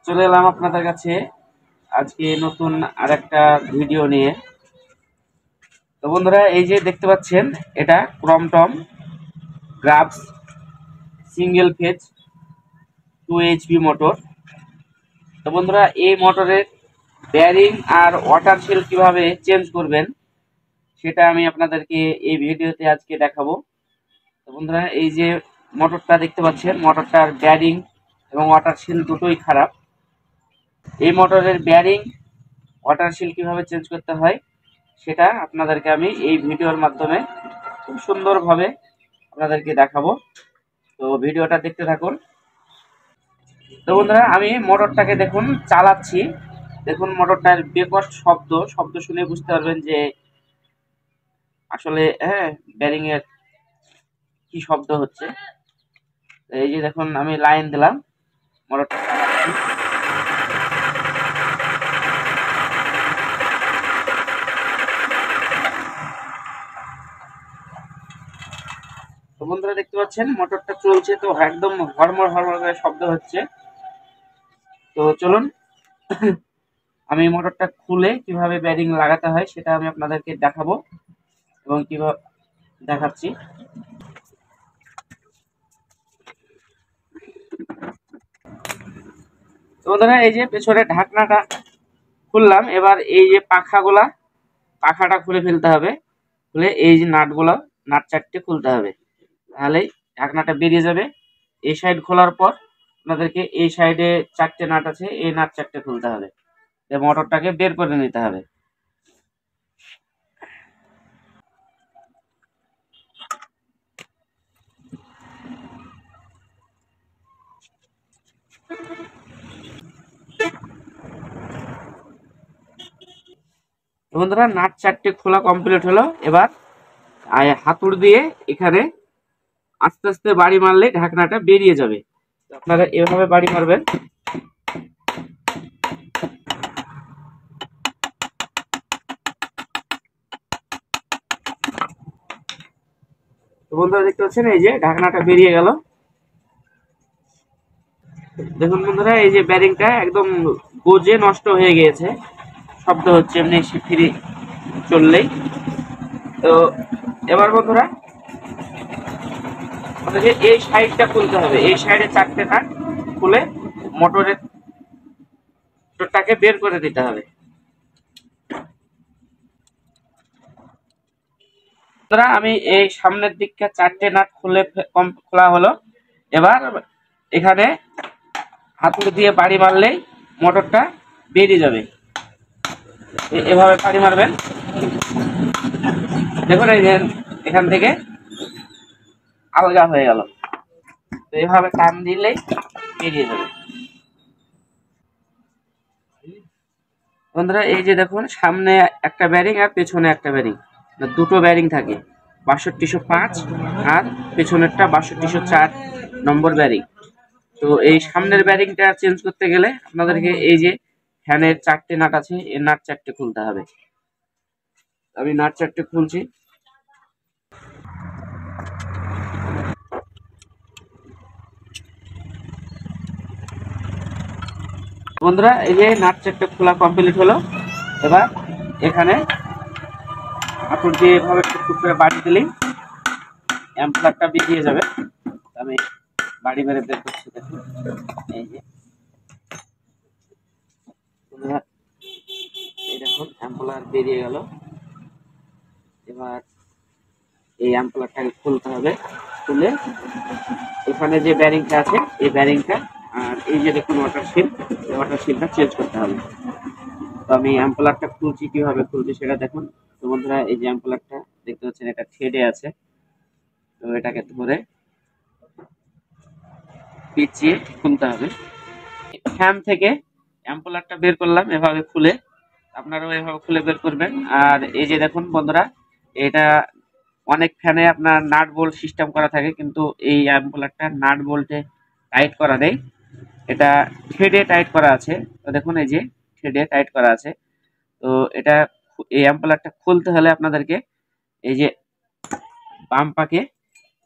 চলে এলাম আপনাদের কাছে আজকে নতুন আরেকটা ভিডিও নিয়ে। তো বন্ধুরা, এই যে দেখতে পাচ্ছেন, এটা Crompton Greaves single phase 2 HP motor. তো বন্ধুরা, এই মোটরের বেয়ারিং আর ওয়াটার সেল কিভাবে চেঞ্জ করবেন সেটা আমি আপনাদেরকে এই ভিডিওতে আজকে দেখাবো। তো বন্ধুরা, এই যে মোটরটা দেখতে পাচ্ছেন, মোটরটার বেয়ারিং এবং ওয়াটার সেল দুটোই খারাপ। এই মোটরের বেয়ারিং ওয়াটার সিল কিভাবে চেঞ্জ করতে হয় সেটা আপনাদেরকে আমি এই ভিডিওর মাধ্যমে খুব সুন্দরভাবে আপনাদেরকে দেখাবো। তো ভিডিওটা দেখতে থাকুন। তো বন্ধুরা, আমি মোটরটাকে দেখুন চালাচ্ছি। দেখুন মোটরটার বেকট শব্দ শব্দ শুনে বুঝতে পারবেন যে আসলে ব্যারিং এর কি শব্দ হচ্ছে। এই যে দেখুন, আমি লাইন দিলাম, মোটরটা চালাচ্ছি। তো বন্ধুরা, দেখতে পাচ্ছেন মোটরটা চলছে, তো একদম হড়মড় হড়মড় করে শব্দ হচ্ছে। তো চলুন আমি মোটরটা খুলে কিভাবে ব্যারিং লাগাতে হয় সেটা আমি আপনাদেরকে দেখাবো এবং কিভাবে দেখাচ্ছি। তো বন্ধুরা, এই যে পেছনে ঢাকনাটা খুললাম, এবার এই যে পাখাটা খুলে ফেলতে হবে। খুলে এই যে নাট চারটে খুলতে হবে, তাহলেই ঢাকনাটা বেরিয়ে যাবে। এই সাইড খোলার পর আপনাদেরকে এই সাইডে চারটে নাট আছে, এই নাট চারটে খুলতে হবে, মোটরটাকে বের করে নিতে হবে। বন্ধুরা, নাট চারটে খোলা কমপ্লিট হলো। এবার হাতুড় দিয়ে এখানে আস্তে আস্তে বাড়ি মারলে ঢাকনাটা বেরিয়ে যাবে। আপনারা এভাবে বাড়ি মারবেন। তো বন্ধুরা, দেখতে পাচ্ছেন এই যে ঢাকনাটা বেরিয়ে গেল। দেখুন বন্ধুরা, এই যে ব্যারিংটা একদম গজে নষ্ট হয়ে গিয়েছে, শব্দ হচ্ছে এমনি ফ্রি চললেই। তো এবার বন্ধুরা, আমাদেরকে এই সাইডটা খুলতে হবে। এই সাইডে চারটে নাট খুলে মোটরটাকে বের করে দিতে হবে। আমি এই সামনের দিকটা চারটে নাট খোলা হলো। এবার এখানে হাতুড়ি দিয়ে বাড়ি মারলেই মোটরটা বেরিয়ে যাবে। এভাবে বাড়ি মারবেন। দেখুন এই যে এখান থেকে আলগা হয়ে গেল। তো এইভাবে টান দিলেই বেরিয়ে যাবে। বন্ধুরা, এই যে দেখুন, সামনে একটা ব্যারিং আর পেছনে একটা ব্যারিং, দুটো ব্যারিং থাকে, 6205 আর পেছনেরটা 6204 নম্বর ব্যারিং। তো এই সামনের ব্যারিংটা চেঞ্জ করতে গেলে আপনাদেরকে এই যে ফ্যানের চারটে নাট আছে, এই নাট চারটে খুলতে হবে। আমি নাট চারটে খুলছি। বন্ধুরা, এই যে নাট চারটে খোলা কমপ্লিট হলো। এবার এখানে হাতুড় দিয়ে এভাবে টুকটুক করে বাড়ি দিলেই অ্যাম্পলারটা বেরিয়ে যাবে। আমি বাড়ি মেরে বের করছি। দেখুন এই যে এই দেখুন অ্যাম্পলার বেরিয়ে গেল। এবার এই অ্যাম্পলারটাকে খুলতে হবে। খুলে এখানে যে ব্যারিংটা আছে, এই ব্যারিংটা আর এই যে দেখুন ওয়াটার সিলটা চেঞ্জ করতে হবে। তো আমি অ্যাম্পলারটা খুলছি, কিভাবে খুলছি সেটা দেখুন। তো বন্ধুরা, এই যে অ্যাম্পলারটা দেখতে পাচ্ছেন, এটা থ্রেডে আছে। তো এটাকে ধরে পিছিয়ে খুলতে হবে। ফ্যান থেকে অ্যাম্পলারটা বের করলাম এভাবে খুলে, আপনারাও এভাবে খুলে বের করবেন। আর এই যে দেখুন বন্ধুরা, এটা অনেক ফ্যানে আপনার নাট বোল্ট সিস্টেম করা থাকে, কিন্তু এই অ্যাম্পলারটা নাট বোল্টে টাইট করা নেই, এটা থ্রেডে টাইট করা আছে। তো দেখুন এই যে থ্রেডে টাইট করা আছে। তো এটা এই অ্যাম্পলারটা খুলতে হলে আপনাদেরকে এই যে বাম পাকে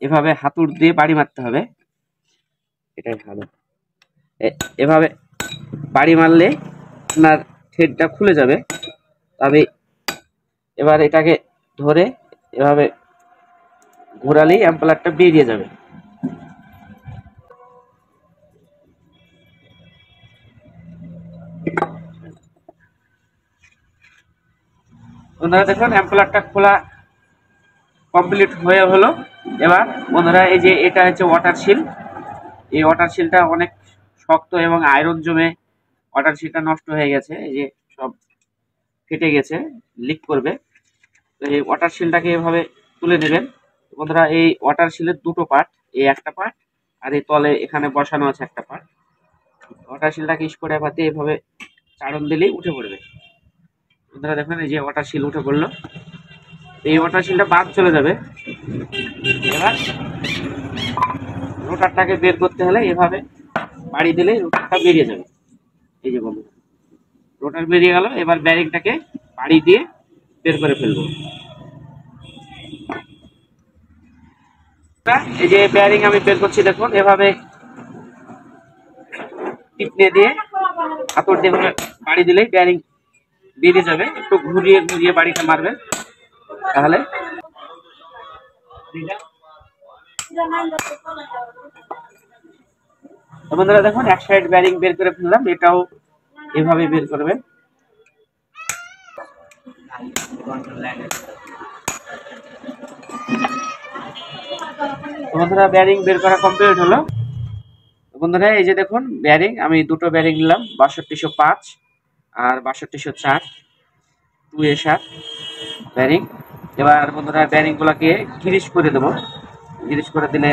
এভাবে হাতুড় দিয়ে বাড়ি মারতে হবে। এটাই ভালো। এভাবে বাড়ি মারলে আপনার থ্রেডটা খুলে যাবে। তবে এবার এটাকে ধরে এভাবে ঘোরালেই অ্যাম্পলারটা বেরিয়ে যাবে। বন্ধুরা দেখুন অ্যাম্পলারটা খোলা কমপ্লিট হয়ে হলো। এবার বন্ধুরা এই যে এটা হচ্ছে ওয়াটার সিল। এই ওয়াটার সিলটা অনেক শক্ত এবং আয়রন জমে ওয়াটার সিলটা নষ্ট হয়ে গেছে, এই যে সব ফেটে গেছে, লিক করবে। তো এই ওয়াটার সিলটাকে এভাবে তুলে নেবেন। বন্ধুরা এই ওয়াটার সিলের দুটো পার্ট, এই একটা পার্ট আর এই তলে এখানে বসানো আছে একটা পার্ট। ওয়াটার সিলটাকে স্ক্রু ড্রাইভার দিয়ে এভাবে চাড়ন দিলেই উঠে পড়বে। বন্ধুরা দেখেন এই যে ওয়াটার সিল উঠে পড়লো। এই ওয়াটার সিলটা বাদ চলে যাবে। এবার রোটারটাকে বের করতে হলে এভাবে বাড়ি দিলে রোটারটা বেরিয়ে যাবে। এই যে বন্ধুরা রোটার বেরিয়ে গেল। এবার ব্যারিংটাকে বাড়ি দিয়ে বের করে ফেলবো। এই যে ব্যারিং আমি বের করছি, দেখুন এভাবে টিপনে দিয়ে হাতর দিয়ে বাড়ি দিলেই ব্যারিং বেরিয়ে যাবে। একটু ঘুরিয়ে ঘুরিয়ে বাড়িটা মারবেন, তাহলে বন্ধুরা দেখুন এক সাইড ব্যারিং বের করে ফেললাম, এটাও এভাবে বের করবেন। বন্ধুরা ব্যারিং বের করা কমপ্লিট হলো। বন্ধুরা এই যে দেখুন ব্যারিং আমি দুটো ব্যারিং নিলাম, 6205 আর 6204 2A7 ব্যারিং। এবার বন্ধুরা ব্যারিং গুলাকে গ্রিস করে দেবো। গ্রিস করে দিলে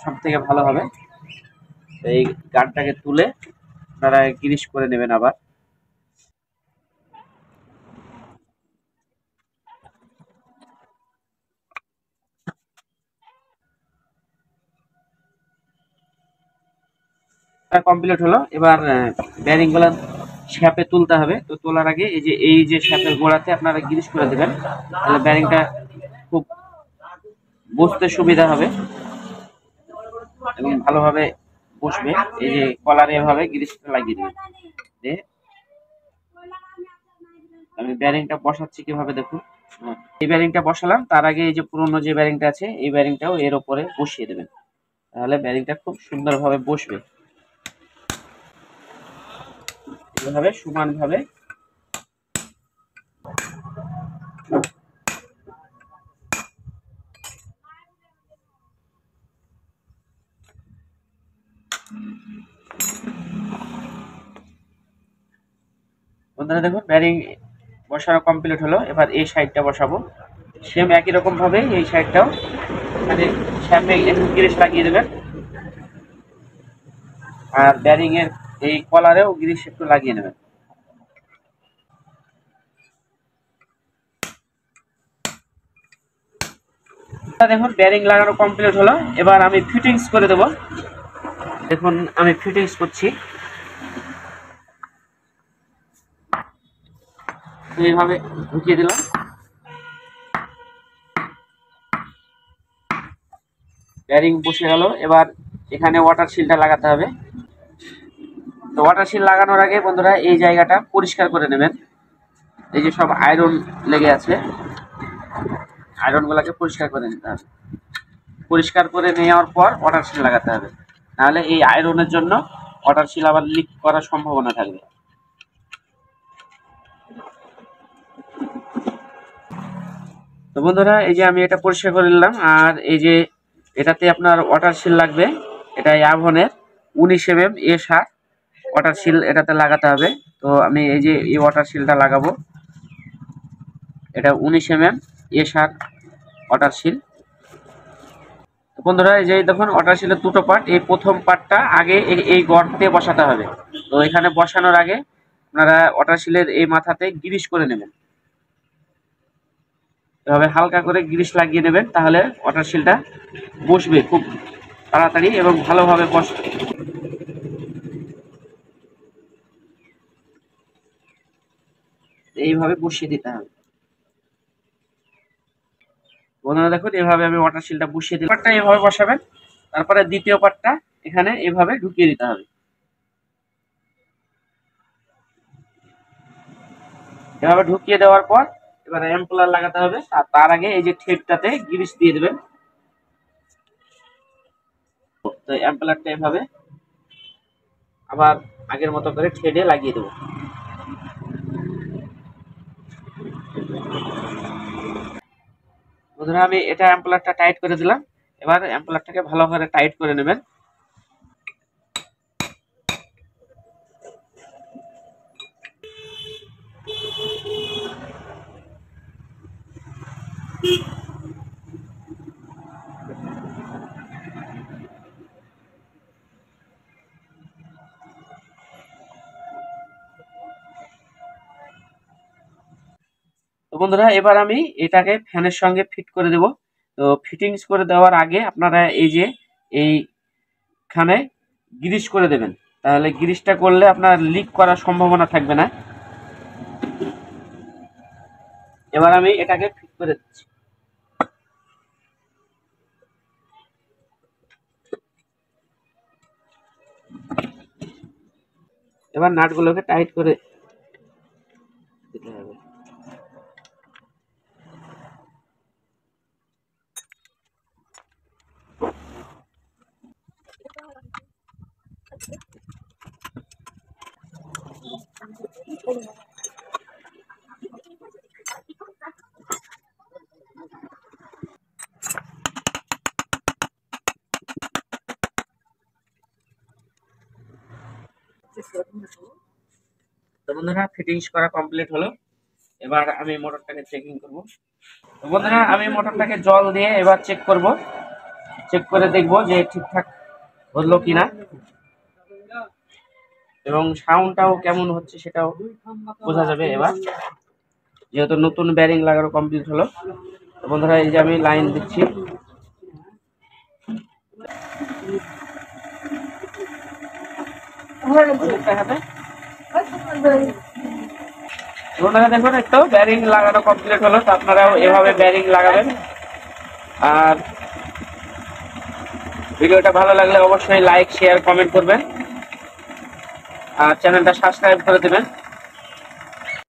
সব থেকে ভালো হবে। এই গানটাকে তুলে আপনারা গ্রিস করে নেবেন। আবার কমপ্লিট হলো। এবার ব্যারিং গুলা শ্যাপে তুলতে হবে। তো তোলার আগে এই যে শ্যাপের গোড়াতে আপনারা গ্রিস করে দেবেন, তাহলে ব্যারিংটা খুব বসতে সুবিধা হবে এবং ভালোভাবে বসবে। এই যে কলারে এভাবে গ্রিসটা লাগিয়ে দেবেন। আমি ব্যারিংটা বসাচ্ছি কিভাবে দেখুন। এই ব্যারিংটা বসালাম, তার আগে এই যে পুরোনো যে ব্যারিংটা আছে এই ব্যারিংটাও এর উপরে বসিয়ে দেবেন, তাহলে ব্যারিংটা খুব সুন্দরভাবে বসবে। এইভাবে সমানভাবে বন্ধুরা দেখুন ব্যারিং বসানো কমপ্লিট হলো। এবার এই সাইডটা বসাবো, সেম একই রকম ভাবে এই সাইডটাও মানে শ্যাপে একটু গ্রিস লাগিয়ে দেবেন, আর ব্যারিং এর এই কলারেও গ্রিস একটু লাগিয়ে নেবেন। দেখুন ব্যারিং লাগানো কমপ্লিট হলো। এবার আমি ফিটিংস করে দেব। দেখুন আমি ফিটিংস করছি। এইভাবে ঢুকিয়ে দিলাম, ব্যারিং বসে গেল। এবার এখানে ওয়াটার সিলটা লাগাতে হবে। তো ওয়াটার সিল লাগানোর আগে বন্ধুরা এই জায়গাটা পরিষ্কার করে নেবেন। এই যে সব আয়রন লেগে আছে, আয়রন গুলাকে পরিষ্কার করে নিতে হবে। পরিষ্কার করে নেওয়ার পর ওয়াটার সিল লাগাতে হবে, নাহলে এই আয়রনের জন্য ওয়াটার সিল আবার লিক করার সম্ভাবনা থাকবে। তো বন্ধুরা এই যে আমি এটা পরিষ্কার করে নিলাম, আর এই যে এটাতে আপনার ওয়াটার সিল লাগবে। এটা অ্যাভনের 19 mm A7 ওয়াটার সিল এটাতে লাগাতে হবে। তো আমি এই যে এই ওয়াটার সিলটা লাগাবো। এটা 19 mm A7 ওয়াটার সিল। বন্ধুরা এই যে দেখুন ওয়াটার সিলের দুটো পার্ট, এই প্রথম পার্টটা আগে এই গর্তে বসাতে হবে। তো এখানে বসানোর আগে আপনারা ওয়াটার সিলের এই মাথাতে গ্রিস করে নেবেন, এভাবে হালকা করে গ্রিস লাগিয়ে নেবেন, তাহলে ওয়াটার সিলটা বসবে খুব তাড়াতাড়ি এবং ভালোভাবে বসবে। এইভাবে বসিয়ে দিতে হবে। বন্ধুরা দেখুন এভাবে আমি ওয়াটার সিলটা বসিয়ে দিই। পার্টটা এভাবে বসাবেন, তারপরে দ্বিতীয় পার্টটা এখানে এভাবে ঢুকিয়ে দিতে হবে। এভাবে ঢুকিয়ে দেওয়ার পর এবার এম্পলার লাগাতে হবে। আর তার আগে এই যে থ্রেডটাতে গ্রিস দিয়ে দেবেন। তো এম্পলারটা এভাবে আবার আগের মতো করে থ্রেডে লাগিয়ে দেবো। বন্ধুরা আমি এটা এম্পলারটা টাইট করে দিলাম। এবার এম্পলারটাকে ভালো করে টাইট করে নেবেন। তো বন্ধুরা এবার আমি এটাকে ফ্যানের সঙ্গে ফিট করে দেব। তো ফিটিংস করে দেওয়ার আগে আপনারা এই যে এইখানে গ্রিস করে দেবেন, তাহলে গ্রিসটা করলে আপনার লিক করার সম্ভাবনা থাকবে না। এবার আমি এটাকে ফিট করে দিচ্ছি। এবার নাটগুলোকে টাইট করে দিতে হবে। তো বন্ধুরা ফিটিংস করা কমপ্লিট হলো। এবার আমি মোটরটাকে চেকিং করব। তো বন্ধুরা আমি মোটরটাকে জল দিয়ে এবার চেক করব, চেক করে দেখব যে ঠিকঠাক হলো কিনা এবং সাউন্ডটাও কেমন হচ্ছে সেটাও বোঝা যাবে এবার, যেহেতু নতুন ব্যারিং লাগানো কমপ্লিট হলো। তো বন্ধুরা এই যে আমি লাইন দিচ্ছি। বন্ধুরা দেখুন একটু ব্যারিং লাগানো কমপ্লিট হলো। তো আপনারাও এভাবে ব্যারিং লাগাবেন। আর ভিডিওটা ভালো লাগলে অবশ্যই লাইক, শেয়ার, কমেন্ট করবেন আর চ্যানেলটা সাবস্ক্রাইব করে দেবেন।